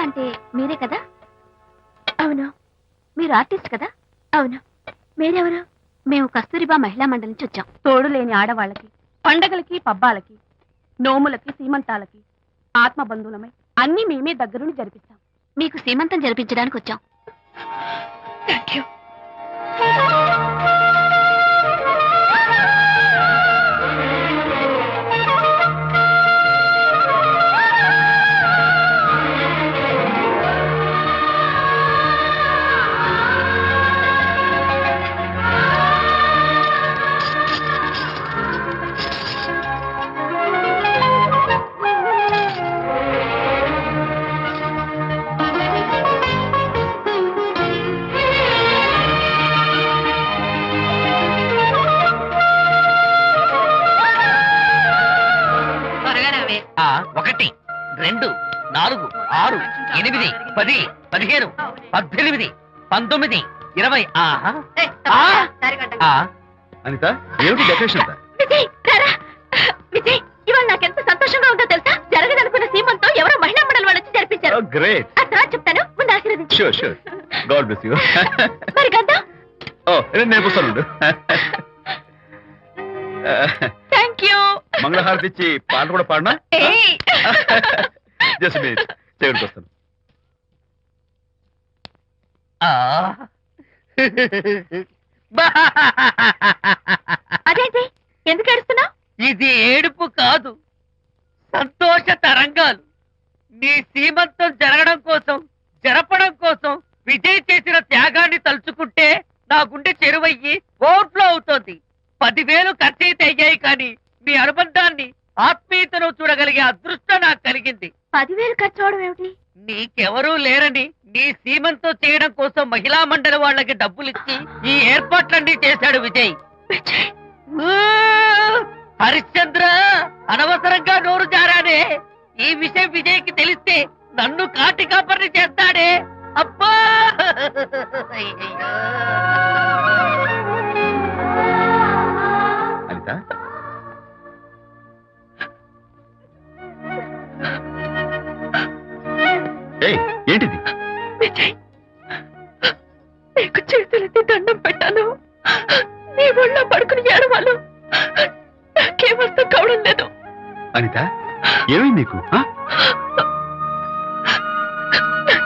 అంటే మీరే కదా? అవును. మీరు ఆర్టిస్ట్ కదా? అవును. మీరెవరు? మేము కస్తూరిబా మహిళా మండలి నుంచి వచ్చాం. తోడు లేని ఆడవాళ్ళకి, పండగలకి, పబ్బాలకి, నోములకి, సీమంతాలకి, ఆత్మబంధువులమై అన్ని మేమే దగ్గరుండి జరిపిస్తాం. మీకు సీమంతం జరిపించడానికి వచ్చాం. Thank you. ఒకటి 2 4 6 8 10 15 18 19 20. అనిత, ఏమిటి డెకరేషన్? విజయ్ రారా. విజయ్, ఇవాళ నాకెంత సంతోషంగా ఉందో తెలుసా? జరగదనుకున్న సీమంతో ఎవరో మహిళా మండలి వాళ్ళు వచ్చి జరిపించారు. గ్రేట్. ఆ తర్వాత చెప్తాను, ముందు ఆశీర్వదించు. Sure sure. God bless you. మరి గంధం? నేను వస్తాను. Thank you. మంగళహారతి ఇచ్చి పాట కూడా పాడనా? జస్ట్ మినిట్, చేయడానికి వస్తాను. అదేంటి, ఎందుకు ఏడుస్తున్నావు? ఇది ఏడుపు కాదు, సంతోష తరంగాలు. నీ సీమంతం జరగడం కోసం, జరపడం కోసం విజయ్ చేసిన త్యాగాన్ని తలుచుకుంటే నా గుండె చెరువయ్యి ఓవర్ఫ్లో అవుతోంది. 10,000 ఖర్చయితే అయ్యాయి, కానీ మీ అనుబంధాన్ని, ఆత్మీయతను చూడగలిగే అదృష్టం నాకు కలిగింది. 10,000 ఖర్చు అవడం ఏమిటి? నీకెవరూ లేరని నీ సీమంతో చేయడం కోసం మహిళా మండలి వాళ్ళకి డబ్బులిచ్చి ఈ ఏర్పాట్లన్నీ చేశాడు విజయ్. హరిశ్చంద్ర, అనవసరంగా నోరు జారానే. ఈ విషయం విజయ్కి తెలిస్తే నన్ను కాటి కాపర్ని చేస్తాడే. అబ్బా! అనిత, ఏంటిది? విజయ్, నీకు చేతులెత్తి దండం పెట్టాను. నీ ఒళ్ళో పడుకుని ఏడవాలు. నాకేమర్థం కావడం లేదు. అనిత, ఏమైంది నీకు? నా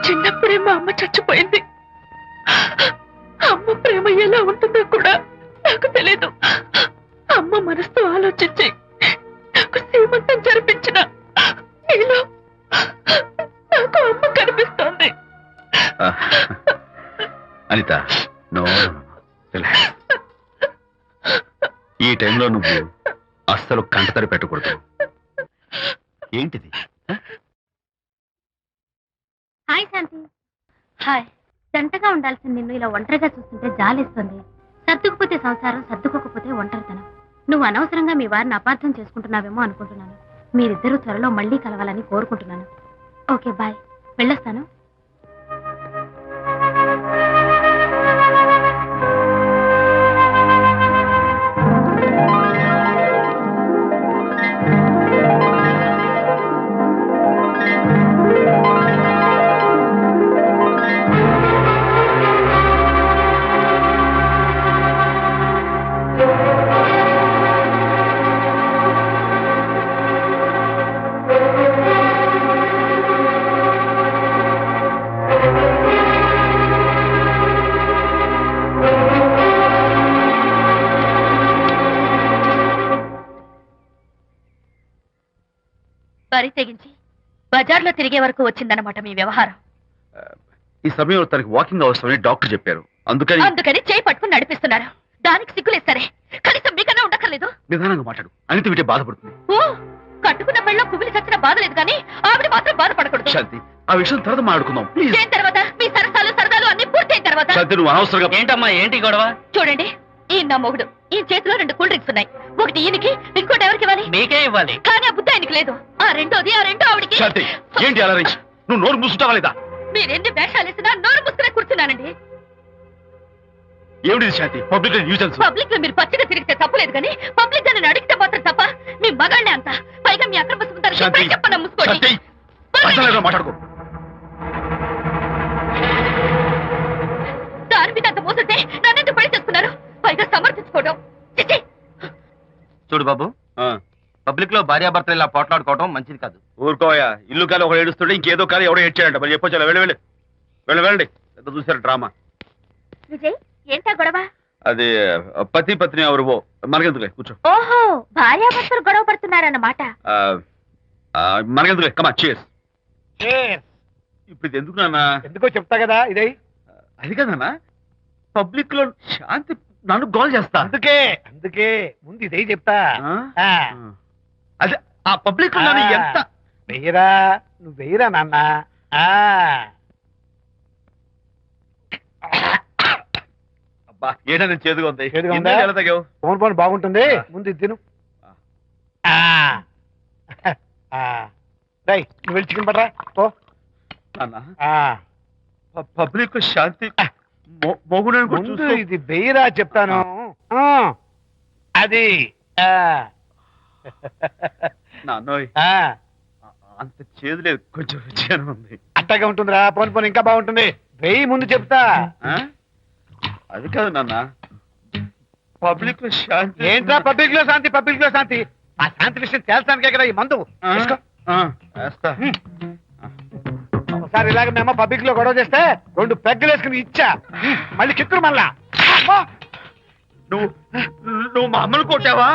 చిన్నప్పుడే మా అమ్మ చచ్చిపోయింది. అమ్మ ప్రేమ ఎలా ఉంటుందో కూడా నాకు తెలీదు. అమ్మ మనసుతో ఆలోచించి నాకు సీమంతం జరిపించిన నీలో నాకు అమ్మ కనిపిస్తోంది. అనిత, నో, ఈ టైంలో నువ్వు అస్సలు కంటతడి పెట్టకూడదు. ఏంటిది? హాయ్ శాంతి. హాయ్. జంటగా ఉండాల్సిన నిన్ను ఇలా ఒంటరిగా చూస్తుంటే జాలేస్తుంది. సర్దుకుపోతే సంసారం, సర్దుకోకపోతే ఒంటరితనం. నువ్వు అనవసరంగా మీ వారిని అపార్థం చేసుకుంటున్నావేమో అనుకుంటున్నాను. మీరిద్దరూ త్వరలో మళ్ళీ కలవాలని కోరుకుంటున్నాను. Okay, bye. వెళ్ళొస్తాను. బరి తెగించి బజార్లో తిరిగే వరకు వచ్చిందన్నమాట మీ వ్యవహారం. ఈ సమయంలో తనకి వాకింగ్ అవసరమని డాక్టర్ చెప్పారు. అందుకని చేయి పట్టుకుని నడిపిస్తున్నారు. దానికి సిగ్గులేదు సరే, కనీసం మీకన్నా ఉండక్కర్లేదు. నిదానంగా మాట్లాడు. అనిత వింటే బాధపడుతుంది. ఓ, కట్టుకున్న పెళ్ళలో కుమిలి చచ్చిన బాధ లేదు, కానీ ఆవిడ మాత్రం బాధపడకూడదు. శాంతి, ఆ విషయం తర్వాత మాట్లాడుకుందాం ప్లీజ్. ఏం తర్వాత? మీ సరసాలు అన్ని పూర్తయిన తర్వాత. శాంతి, నువ్వు అనవసరంగా. ఏంటమ్మా, ఏంటి గొడవ? చూడండి, ఈ నా మొగుడు, ఈ చేతిలో 2 కూల్ డ్రింక్స్ ఉన్నాయి. ఒకటి ఈయనకి, ఇంకోటి ఎవరికి ఇవ్వాలి? మీకే ఇవ్వాలి. కానీ ఆ బుద్ధి ఆయనకి లేదు. ఆ రెండో ఆవిడకి. శాంతి, ఏంటి అలా నువ్వు నోరు మూసుకుంటావా లేదా? మీరెన్ని వేషాలు వేసినా నోరు పుస్తకం కూర్చున్నానండి. ఏమిటి శాంతి? Public nuisance. పబ్లిక్ లో మీరు పచ్చిగా తిరిగితే తప్పలేదు, కానీ పబ్లిక్ గా నన్ను అడిగితే మాత్రం తప్ప. మీ మగాళ్ళే అంత. పైగా మీ అక్రమ శాంతి, చెప్పన శాంతి, మాట్లాడుకో. చూడు బాబు, పబ్లిక్ లో భార్యాభర్తలు ఇలా పోట్లాడుకోవడం మంచిది కాదు. ఊరుకోయా, ఇల్లు కాదు ఒకడు ఏడుస్తుంటే ఇంకేదో కాదు ఎవడో ఏడ్చాడంట. మరి చెప్పొచ్చా? వెళ్ళండి పెద్ద చూసారు డ్రామా. విజయ్, ఏంటా గొడవ? అది పతి పత్ని ఎవరు మనకెందుకులే, కూర్చో. ఓహో, భార్యాభర్తలు గొడవ పడుతున్నారన్నమాట. మనకెందుకులే, కమా చేస్. ఇప్పుడు ఇది ఎందుకు నాన్న? ఎందుకో చెప్తా కదా ఇదే. అది కదన్నా, పబ్లిక్ లో శాంతి నన్ను గోల్ చేస్తా. అందుకే ముందు ఇదే చెప్తా. అదే ఆ పబ్లిక్ లో నన్ను ఎంత వెయ్యరా, నువ్వు వెయ్యరా నాన్న. అబ్బా ఏంటని చేదుగా ఉంది. చేదుగా ఉందా? ఎలా తగ్గావు? ఫోన్ బాగుంటుంది, ముందు ఇది తిను. రై, నువ్వు వెళ్ళి చికెన్ పడరా ఓ. నాన్న, పబ్లిక్ లో శాంతి మొగుడు ముందు ఇది వెయ్యరా చెప్తాను. అది నాన్నోయ్ అంత చేదు లేదు, కొంచెం రుచిగానే ఉంది. అట్టగా ఉంటుందిరా, పోను ఇంకా బాగుంటుంది. వెయ్యి ముందు చెప్తా. అది కాదు నాన్న, పబ్లిక్ లో శాంతి. ఏంట్రా పబ్లిక్ లో శాంతి? పబ్లిక్ లో శాంతి ఆ శాంతి విషయం తేల్చడానికే కదా ఈ మందు. వేస్తా. ఒకసారి ఇలాగ మేము పబ్లిక్ లో గొడవ చేస్తే 2 పెగ్గలు వేసుకుని ఇచ్చా, మళ్ళీ కిక్కురు మళ్ళా. నువ్వు మా అమ్మను కొట్టావా?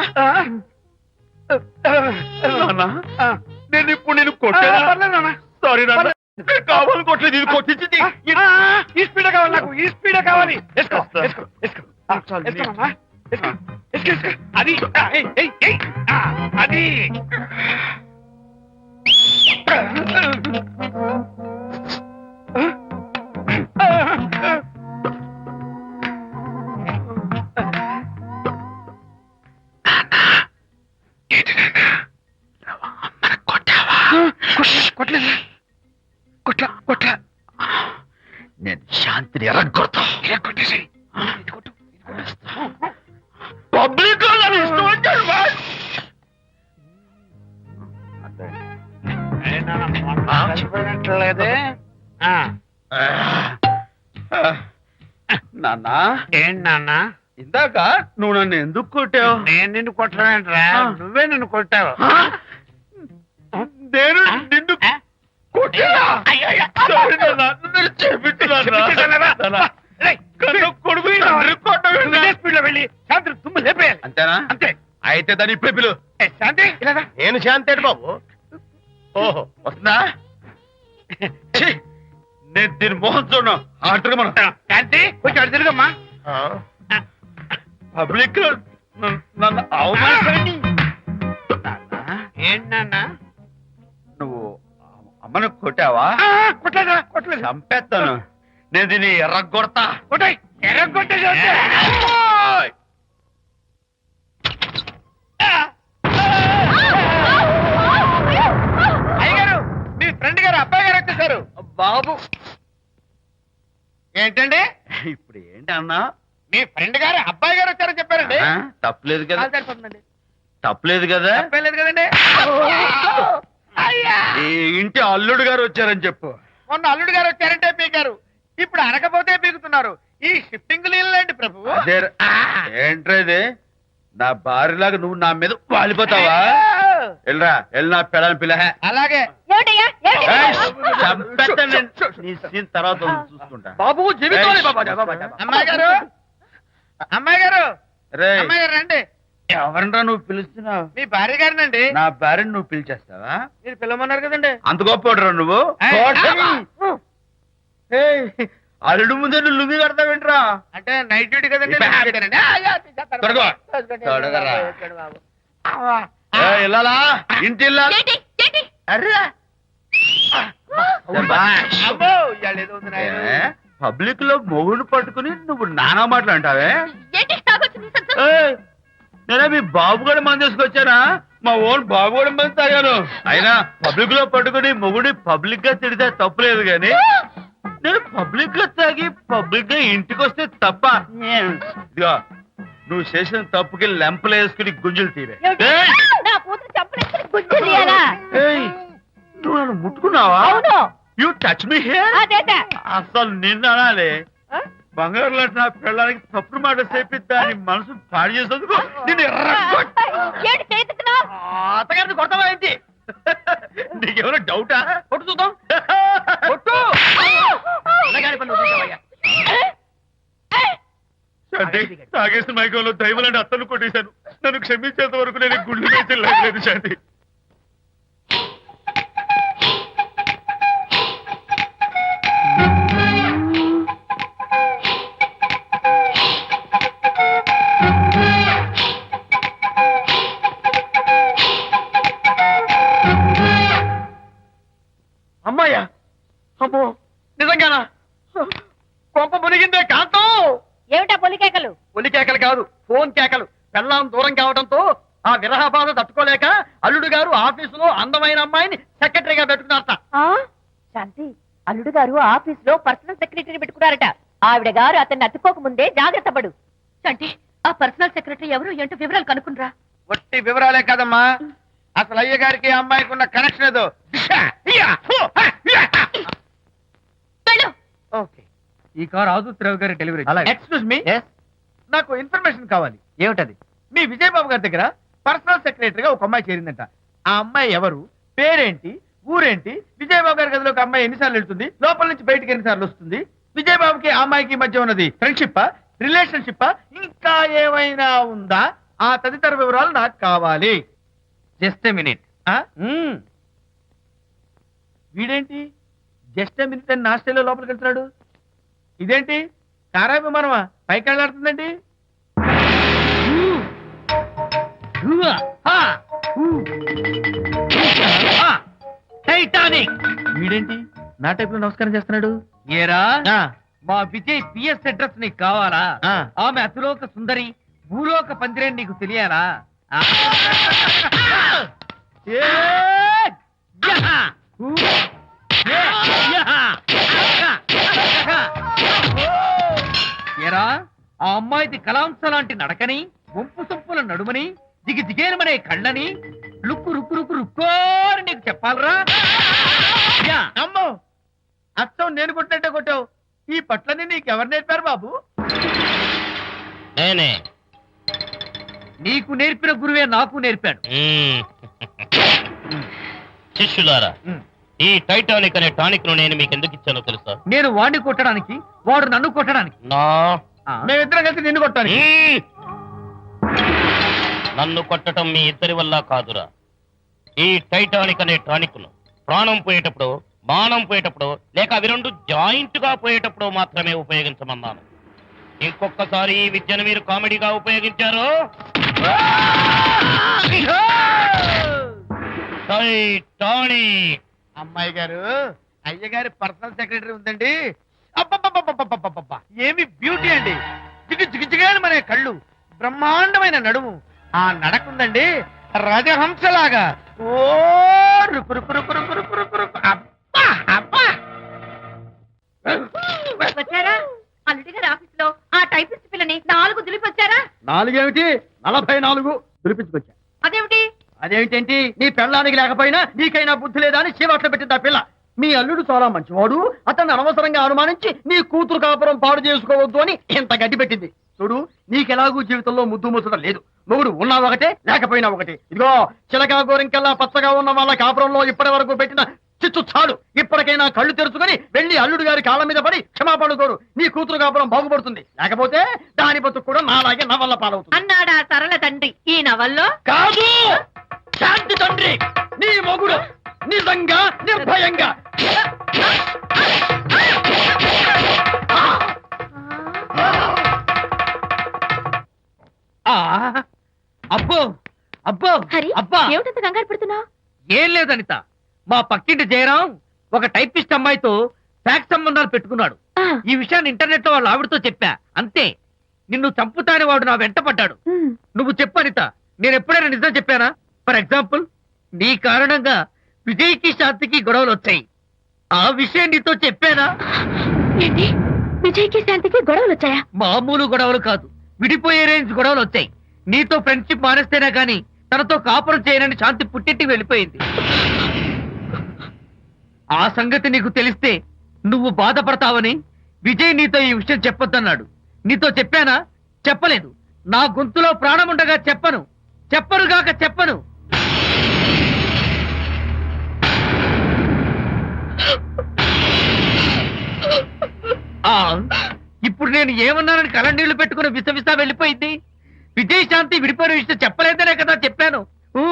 నేను ఇప్పుడు నేను కొట్టాను. సారీ నాన్న, కావాలని కొట్టలేదు, ఇది కొట్టించింది. ఈ స్పీడ్ కావాలి నాకు, ఈ స్పీడ్ కావాలి. అది అది కొట్ల నేను శాంతిని ఎరగొట్టేసి పబ్లిక్ ఇష్టం వచ్చాడు. నాన్న, ఏంటి నాన్న? ఇందాక నువ్వు నన్ను ఎందుకు కొట్టావు? నేను నిన్ను కొట్టలేంట్రా, నువ్వే నిన్ను కొట్టావు. నేను నిన్ను కొట్టానా? Sorry నాన్న, నేను చేపించున్నాను. కొడుకు స్పీడ్ లో వెళ్ళి శాంతి తుమ్ము లేపేయాలి. అంతేనా? అంతే. అయితే దాని ఇప్పుడే పిలు. శాంతి ఇలా రా. నేను శాంతి బాబు. ఓహో వస్తుందా? ఛీ, నేను దీని మోహన్ చూడను. ఆటగా మనం శాంతి కొంచెం అటు తిరుగమ్మా. పబ్లిక్ లో నన్ను అవమానించండి. ఏంటి నాన్న? నువ్వు అమ్మను కొట్టావా? కొట్టలేదు. చంపేస్తాను. నేను దీన్ని ఎర్రగొడతా. కొట్టాయి, ఎర్రగొట్టే. అయ్యగారు, మీ ఫ్రెండ్ గారు అబ్బాయి గారు వచ్చేసారు. బాబు ఏంటండి ఇప్పుడు ఏంటి అన్నా? మీ ఫ్రెండ్ గారు అబ్బాయి గారు వచ్చారని చెప్పారండి. తప్పలేదు కదా? సరిపోతుందండి. తప్పలేదు కదా? తప్పలేదు కదండి. ఈ ఇంటి అల్లుడు గారు వచ్చారని చెప్పు. మొన్న అల్లుడు గారు వచ్చారంటే పీకారు, ఇప్పుడు అనకపోతే పీకుతున్నారు. ఈ షిఫ్టింగ్ లీలండి ప్రభు. అదే ఏంట్రా ఇది? నా భార్యలాగా నువ్వు నా మీద వాలిపోతావా? వెళ్ళరా, వెళ్ళి నా పెళ్ళని పిల్ల. అలాగే తర్వాత చూసుకుంటా. బాబు జీవితం. అమ్మాయి గారు, అమ్మాయి గారు, రే అమ్మాయి గారు రండి. ఎవరినరా నువ్వు పిలుస్తున్నావు? మీ భార్య గారినండి. నా భార్యను నువ్వు పిలిచేస్తావా? మీరు పిల్లమన్నారు కదండి. అంత గొప్ప నువ్వు? అల్లుడు ముందే నువ్వు లుంగి కడతావేంట్రా? అంటే నైట్ డ్యూటీ కదండి. వెళ్ళాలా? ఇంటి వెళ్ళాలి. పబ్లిక్ లో మొగుడు పట్టుకుని నువ్వు నానా మాటలు అంటావే? నేనే మీ బాబు కూడా మంది తీసుకొచ్చానా? మా ఓన్ బాబు కూడా మంది తాగాను. అయినా పబ్లిక్ లో పట్టుకుని మొగుడి పబ్లిక్ గా తిడితే తప్పులేదు గాని నేను పబ్లిక్ గా తాగి పబ్లిక్ గా ఇంటికి వస్తే తప్ప. ఇదిగో నువ్వు చేసిన తప్పుకి లెంపలు వేసుకుని గుంజులు తీరే. నువ్వు నన్ను ముట్టుకున్నావా? You touch me here. అసలు నిన్ను అనాలి. బంగారు లాంటి నా పిల్లలకి తప్పుడు మాట చెప్పి దాని మనసు పాడు చేసేందుకు నేను డౌటా? కొట్టు చూద్దాం. కొట్టు. పిల్లగాడి పనులు వదిలేసావయ్యా. శాంతి, తాగేసిన మైకంలో దైవలాంటి అత్తను కొట్టేశాను. నన్ను క్షమించేంత వరకు నేను ఈ గుళ్ళు వేసి లేదు శాంతి. అమ్మాయ్యా, అమ్మో నిజంగానా? కొంప మునిగిందే కాంతం. ఏమిటా పొలికేకలు? ఒలి కేకలు కాదు, ఫోన్ కేకలు. పెళ్ళాం దూరం కావడంతో ఆ విరహ బాధ తట్టుకోలేక అల్లుడు గారు ఆఫీసులో అందమైన అమ్మాయిని సెక్రటరీగా పెట్టుకున్నారట. శాంతి, అల్లుడు గారు ఆఫీస్ లో పర్సనల్ సెక్రటరీ పెట్టుకున్నారట. ఆవిడ గారు అతన్ని అతుక్కోక ముందే జాగ్రత్త పడు. శాంతి, ఆ పర్సనల్ సెక్రటరీ ఎవరు ఏంటో వివరాలు కనుక్కునరా. ఒట్టి వివరాలే కదమ్మా, అసలు అయ్య గారికి అమ్మాయికి ఉన్న కనెక్షన్ ఏదో. ఓకే, ఈ కార్ ఆదుత్రావు గారి డెలివరీ. ఎక్స్క్యూజ్ మీ, నాకు ఇన్ఫర్మేషన్ కావాలి. ఏమిటది? మీ విజయబాబు గారి దగ్గర పర్సనల్ సెక్రటరీగా ఒక అమ్మాయి చేరిందంట. ఆ అమ్మాయి ఎవరు, పేరేంటి, ఊరేంటి, విజయబాబు గారి గదిలోకి అమ్మాయి ఎన్నిసార్లు వెళ్తుంది, లోపల నుంచి బయటికి ఎన్నిసార్లు వస్తుంది, విజయబాబుకి ఆ అమ్మాయికి మధ్య ఉన్నది ఫ్రెండ్షిప్, రిలేషన్షిప్, ఇంకా ఏమైనా ఉందా? ఆ తదితర వివరాలు నాకు కావాలి. Just a minute. వీడేంటి జస్ట్ మినిట్ అని నా స్టైల్లో లోపలికి వెళ్తున్నాడు? ఇదేంటి కారా విమానమా పైకి వెళ్ళాడుతుందండి? టైటానిక్. వీడేంటి నా టైప్ లో నమస్కారం చేస్తున్నాడు? ఏరా, ఆ, మా విజయ్ పిఎస్ అడ్రస్ నీకు కావాలా? ఆ. ఆమె అతిలోక సుందరి, భూలోక పందిరేని నీకు తెలియాలా? ఏ, యహా! ఊ! యహా! యహా! ఏరా, ఆ అమ్మాయిది కలాంస లాంటి నడకని, వంపు సొంపుల నడుమని, దిగి దిగేనమనే కళ్ళని, లుక్కు రుక్కు రుక్కు రుక్కోని నీకు చెప్పాలరా? యా! అమ్మో, అచ్చం నేను కొట్టినట్టే కొట్టావు. ఈ పట్లని నీకెవరు నేర్పారు బాబు? నేనే. నీకు నేర్పిన గురువే నాకు నేర్పాడు. శిష్యులారా, ఈ టైటానిక్ అనే టానిక్ ను నేను మీకు ఎందుకు ఇచ్చానో తెలుసా? నేను వాడిని కొట్టడానికి, వాడు నన్ను కొట్టడానికి. నా మేమిద్దరం కలిసి నిన్ను కొట్టాను. మ్మ్. నన్ను కొట్టడం మీ ఇద్దరి వల్ల కాదురా. ఈ టైటానిక్ అనే టానిక్ ను ప్రాణం పోయేటప్పుడు, బాణం పోయేటప్పుడు, లేక అవి రెండు జాయింట్ గా పోయేటప్పుడు మాత్రమే ఉపయోగించమన్నాను. ఇంకొకసారి ఈ విద్యను మీరు కామెడీగా ఉపయోగించారు, టైటానిక్. అమ్మాయి గారు, అయ్య గారి పర్సనల్ సెక్రటరీ ఉందండి. అబ్బబ్బబ్బబ్బబ్బబ్బబ్బబ్బ! ఏమి బ్యూటీ అండి. జిగు జిగు జిగాని మనే కళ్ళు, బ్రహ్మాండమైన నడుము, ఆ నడకుందండి రజహంసలాగా. ఓ రుకు రుకు రుకు రుకు రుకు రుకు రుకు. అబ్బా అబ్బా! వచ్చారా? అల్లుడి గారి ఆఫీస్ లో ఆ టైపిస్ట్ పిల్లని 4 దులిపొచ్చారా? 4 ఏమిటి, 44 దురిపించుకొచ్చా. అదేమిటి? అదేమిటేంటి, నీ పెళ్ళానికి లేకపోయినా నీకైనా బుద్ధి లేదా అని చీవాట్లు పెట్టింది ఆ పిల్ల. మీ అల్లుడు చాలా మంచివాడు, అతన్ని అనవసరంగా అనుమానించి నీ కూతురు కాపురం పాడు చేసుకోవద్దు అని ఇంత గడ్డి పెట్టింది. చూడు, నీకెలాగూ జీవితంలో ముద్దు ముచ్చట లేదు. మొగుడు ఉన్నా ఒకటే, లేకపోయినా ఒకటే. ఇదిగో, చిలకా గోరింకల్లా పచ్చగా ఉన్న వాళ్ళ కాపురంలో ఇప్పటి వరకు పెట్టిన చిచ్చు చాలు. ఇప్పటికైనా కళ్ళు తెరుచుకొని వెళ్ళి అల్లుడు గారి కాళ్ళ మీద పడి క్షమాపణ కోరు. నీ కూతురు కాపురం బాగుపడుతుంది. లేకపోతే దాని బతుకు కూడా నాలాగే నవల్ల పాలవుతుంది. అన్నాడా సరళ తండ్రి ఈ నవల్లో? కాదు, శాంతి తండ్రి, నీ మొగుడు నిజంగా నిర్భయంగా. అబ్బో అబ్బో హరి, అబ్బా, ఏమిటంత కంగారు పెడుతున్నావు? ఏం లేదు అనిత, మా పక్కింటి జయరాం ఒక టైపిస్ట్ అమ్మాయితో ఫ్యాక్స్ సంబంధాలు పెట్టుకున్నాడు. ఈ విషయాన్ని ఇంటర్నెట్ లో వాళ్ళ ఆవిడతో చెప్పా. అంతే, నిన్ను చంపుతాని వాడు నా వెంట పడ్డాడు. నువ్వు చెప్పు అనిత, నేను ఎప్పుడైనా నిజం చెప్పానా? ఫర్ ఎగ్జాంపుల్, నీ కారణంగా విజయ్కి శాంతికి గొడవలు వచ్చాయి. ఆ విషయం నీతో చెప్పానా? ఏంటి, విజయ్కి శాంతికి గొడవలు వచ్చాయా? మామూలు గొడవలు కాదు, విడిపోయే రేంజ్ గొడవలు వచ్చాయి. నీతో ఫ్రెండ్షిప్ మానేస్తేనే గాని తనతో కాపురం చేయనని శాంతి పుట్టింటికి వెళ్ళిపోయింది. ఆ సంగతి నీకు తెలిస్తే నువ్వు బాధపడతావని విజయ్ నీతో ఈ విషయం చెప్పొద్దన్నాడు. నీతో చెప్పానా? చెప్పలేదు. నా గొంతులో ప్రాణముండగా చెప్పను, చెప్పనుగాక చెప్పను. ఆ, ఇప్పుడు నేను ఏమన్నానని కళ్ళనీళ్లు పెట్టుకుని విసవిస వెళ్ళిపోయింది. విజయశాంతి విడిపోయిన విషయం చెప్పలేదనే కదా చెప్పాను. ఊ,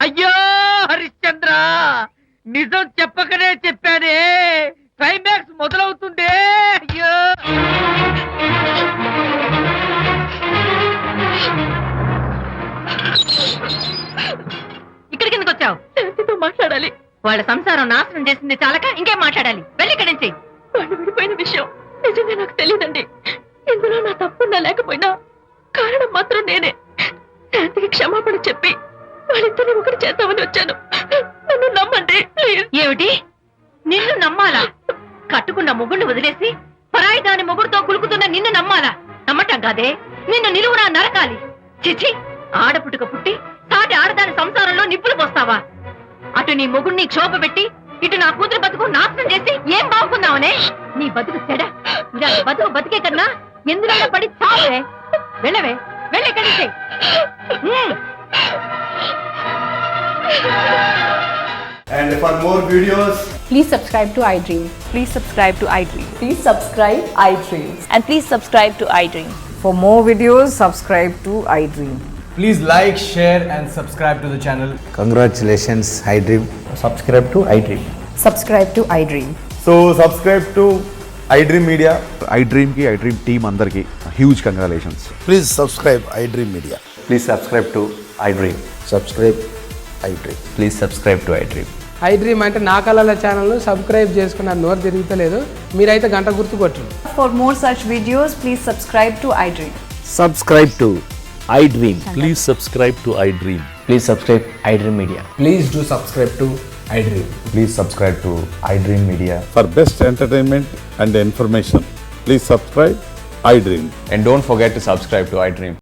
అయ్యో హరిశ్చంద్ర, నిజం చెప్పకనే చెప్పానే. క్లైమాక్స్ మొదలవుతుందే. అయ్యో ఇక్కడికి ఎందుకు వచ్చావు? శాంతితో మాట్లాడాలి. వాళ్ళ సంసారం నాశనం చేసింది చాలక ఇంకేం మాట్లాడాలి? వెళ్ళి ఇక్కడి నుంచి. వాళ్ళు విడిపోయిన విషయం నిజంగా నాకు తెలియదండి. ఇందులో నా తప్పున్నా లేకపోయినా కారణం మాత్రం నేనే. శాంతికి క్షమాపణ చెప్పి వాళ్ళిద్దరిని ఒకటి చేద్దామని వచ్చాను. నన్ను నమ్మండి ప్లీజ్. ఏమిటి? నిన్ను నమ్మాలా? కట్టుకున్న మొగుడిని వదిలేసి పరాయి దాని మొగుడుతో కులుకుతున్న నిన్ను నమ్మాలా? నమ్మటం కాదే, నిన్ను నిలువునా నరకాలి. చిచి, ఆడపుట్టుక పుట్టి సాటి ఆడదాని సంసారంలో నిప్పులు పోస్తావా? అటు నీ మొగుడిని క్షోభ పెట్టి ఇటు నా కూతురు బతుకు నాశనం చేసి ఏం బాగుకున్నావనే? నీ బతుకు చెడ. ఇలా బతుకు బతికే కన్నా ఎందులో పడి చావే. వెళ్ళవే, వెళ్ళి ఇక్కడి నుంచి. And for more videos, Please subscribe to iDream. Please subscribe to iDream. Please subscribe iDream. And please subscribe to iDream. For more videos, subscribe to iDream. please like, share, and subscribe to the channel. Congratulations, iDream. Subscribe to iDream. Subscribe to iDream. So subscribe to iDream Media. iDream ki iDream team andarki huge congratulations. Please subscribe iDream Media. Please subscribe to iDream. Subscribe iDream. Please subscribe to iDream. iDream అంటే నా కళల channel subscribe చేసుకున్న నోరు తిరుగుతలేదు. మీరైతే గంట గుర్తు కొట్టండి. For more such videos, please subscribe to iDream. Subscribe to iDream. Please subscribe to iDream. Please subscribe iDream Media. Please do subscribe to iDream. Please subscribe to iDream Media. For best entertainment and information, please subscribe iDream. And don't forget to subscribe to iDream.